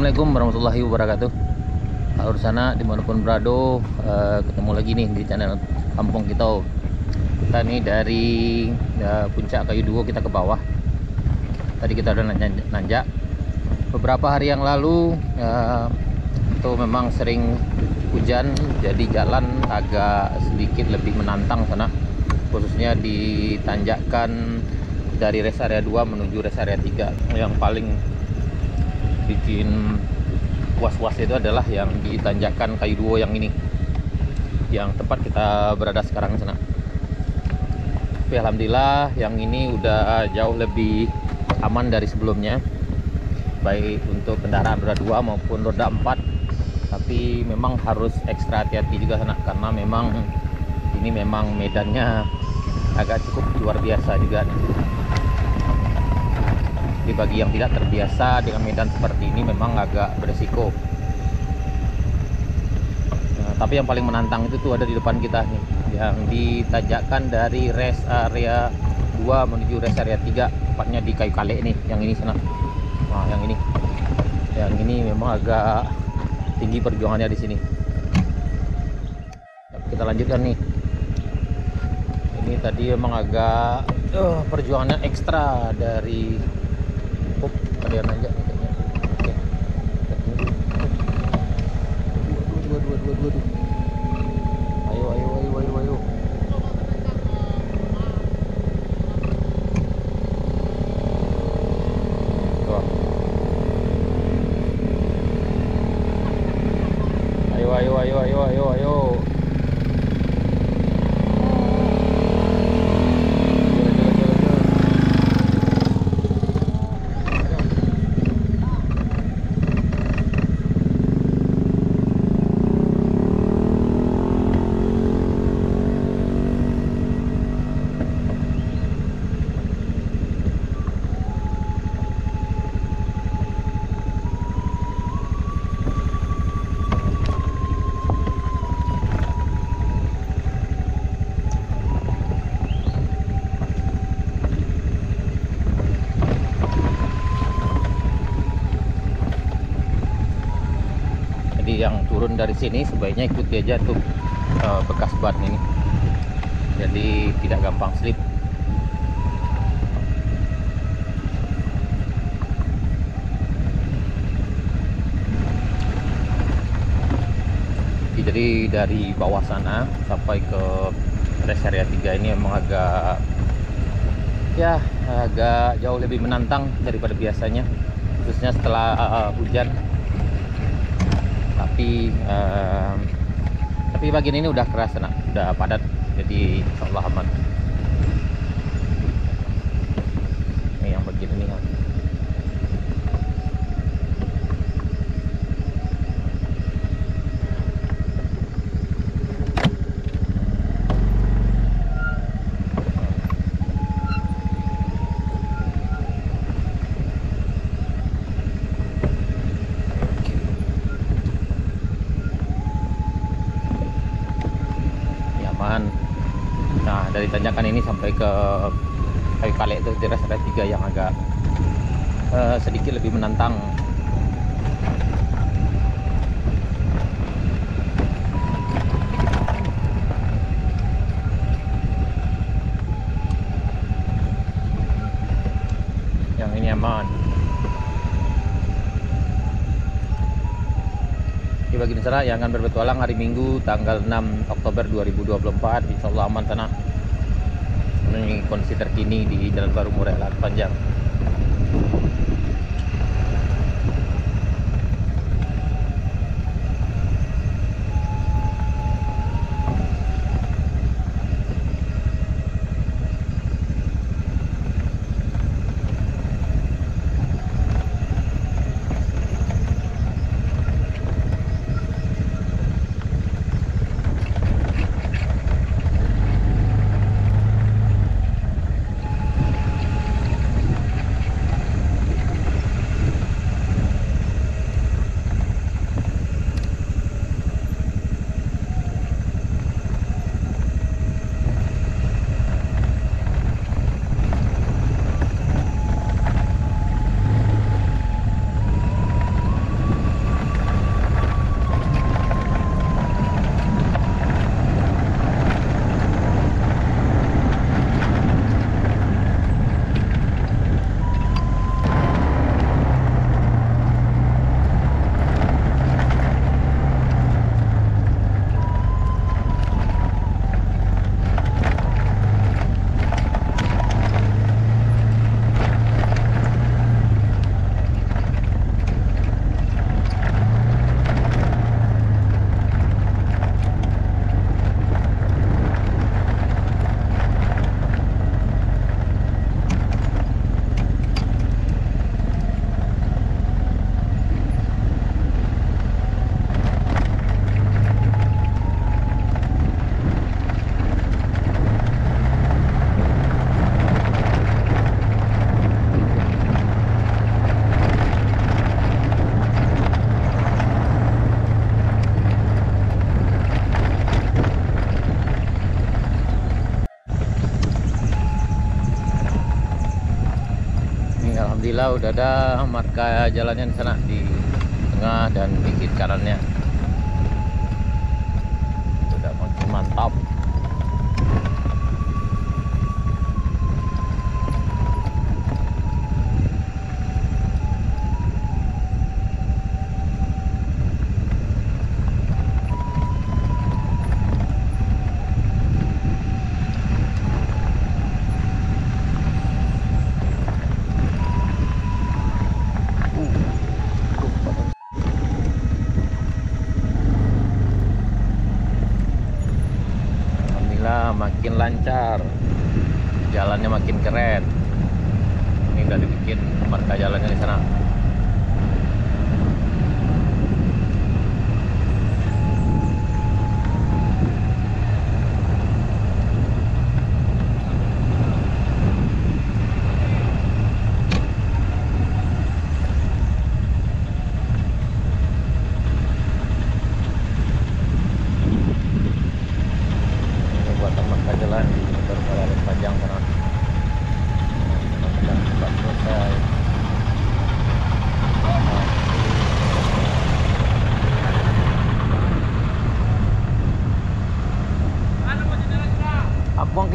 Assalamualaikum warahmatullahi wabarakatuh. Halo di sana dimanapun berada, ketemu lagi nih di channel Kampung Kita. Kita nih dari puncak Kayu Duo kita ke bawah. Tadi kita udah nanjak. Beberapa hari yang lalu itu memang sering hujan, jadi jalan agak sedikit lebih menantang sana, khususnya di tanjakan dari rest area 2 menuju rest area 3. Yang paling bikin was-was itu adalah yang di tanjakan Kayu Duo yang ini, yang tempat kita berada sekarang sana. Tapi alhamdulillah yang ini udah jauh lebih aman dari sebelumnya, baik untuk kendaraan roda 2 maupun roda 4. Tapi memang harus ekstra hati-hati juga sana, karena memang ini memang medannya agak cukup luar biasa juga nih. Jadi bagi yang tidak terbiasa dengan medan seperti ini memang agak beresiko. Nah, tapi yang paling menantang itu tuh ada di depan kita nih, yang ditanjakan dari rest area 2 menuju rest area 3, tepatnya di Kayu Kale nih, yang ini sana. Nah, yang ini memang agak tinggi perjuangannya di sini. Kita lanjutkan nih. Ini tadi memang agak perjuangannya ekstra dari kalian aja nih kayaknya. Oke. Ayo. Tuh. Ayo. Yang turun dari sini sebaiknya ikuti aja tuh bekas ban ini, jadi tidak gampang slip. Jadi dari bawah sana sampai ke rest area 3 ini memang agak jauh lebih menantang daripada biasanya, khususnya setelah hujan. Tapi bagian ini udah keras, udah padat, jadi insyaallah aman. Ini yang bagian ini kan. Nah, dari tanjakan ini sampai ke Kayu Kale itu di rest area 3 yang agak sedikit lebih menantang. Yang ini aman. Di bagian sana yang akan berpetualang hari Minggu tanggal 6 Oktober 2024, insyaallah aman sana. Ini kondisi terkini di Jalan Baru Murai Lahat Panjang. Alhamdulillah udah ada marka jalannya di sana, di tengah dan di kiri kanannya. Udah makin mantap. Makin lancar, jalannya makin keren. Ini udah dibikin marka jalannya di sana. Jalan di Jalan Panjang sana. Sudah selesai. Kampung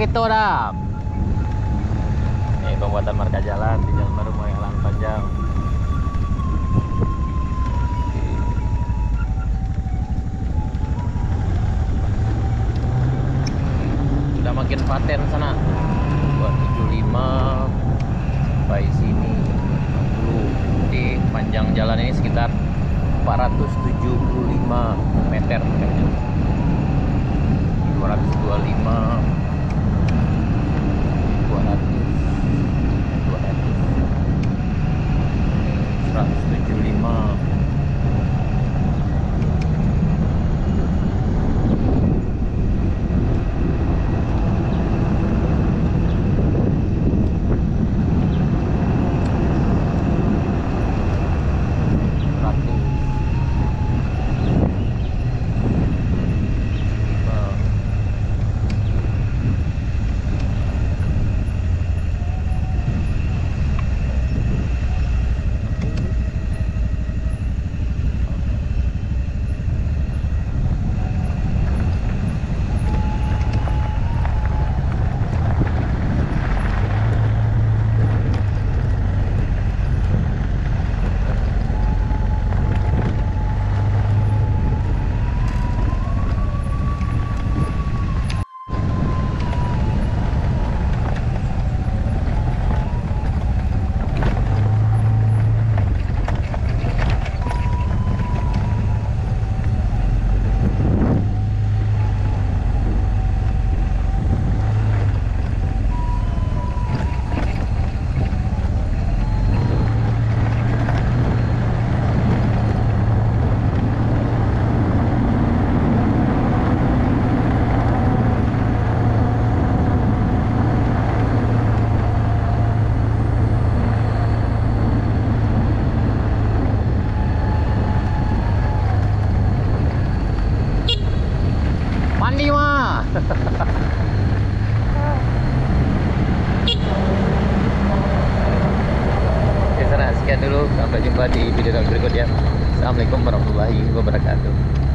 gitu dah. Ini pembuatan marka jalan di Jalan Baru Jalan Panjang. Makin paten sana 275 sampai sini 60. Di panjang jalan ini sekitar 475 meter kayaknya. 225 175. Sekian dulu, sampai jumpa di video berikutnya. Assalamualaikum warahmatullahi wabarakatuh.